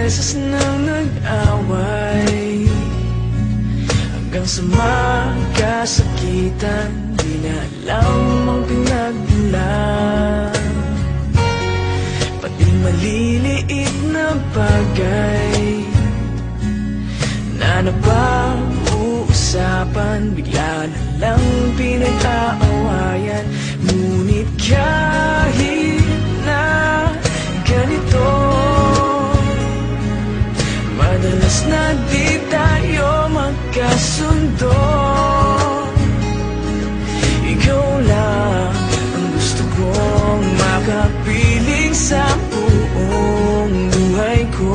beses nang nag-away, hanggang sa magkasakitan, di na alam ang pinagmulan. Pati maliliit na bagay na napag-uusapan, bigla na lang pinag-aawayan. Ngunit kahit na ganito, madalas na di tayo magkasundo. Ikaw lang ang gusto kong makapiling sa buong buhay ko.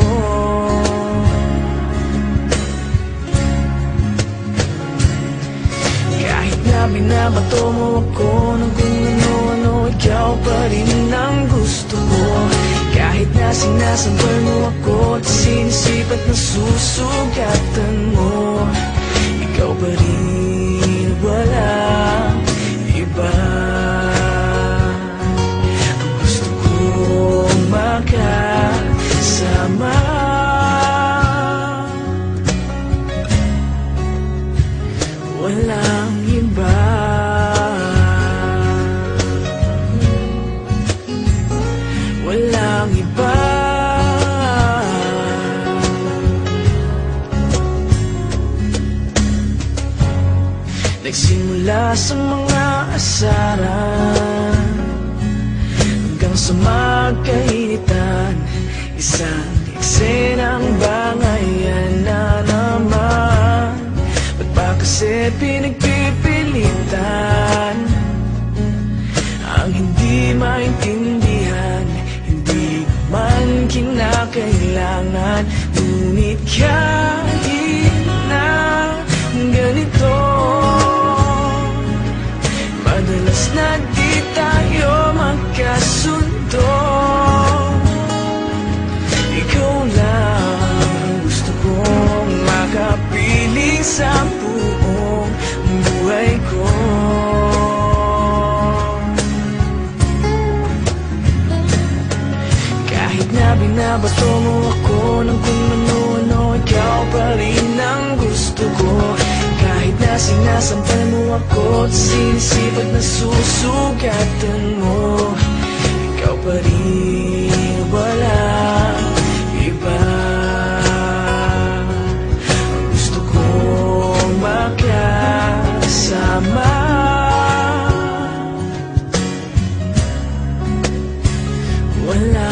Kahit na binabato mo ako ng kung ano-ano, ikaw pa rin ang gusto ko. Kahit na sinasampal mo ako at sinisipat na susugatan mo, ikaw pa rin, walang iba. Ang gusto kong makasama, walang iba. Walang iba. Nagsimula sa mga asaran hanggang sa magkainitan, isang eksenang bangayan na naman. Ba't ba kasi pinagpipilitan ang hindi maintindihan? Hindi man kinakailangan. Ngunit kahit na ganito, madalas na di tayo magkasundo. Ikaw lang ang gusto kong makapiling sa buong buhay ko. Kahit na binabato mo ako ng kung ano-ano, ikaw pa rin ang gusto ko. Kahit na sinasampal mo ako at sinisipat na susugatan mo, ikaw pa rin, walang iba. Ang gusto kong makasama, wala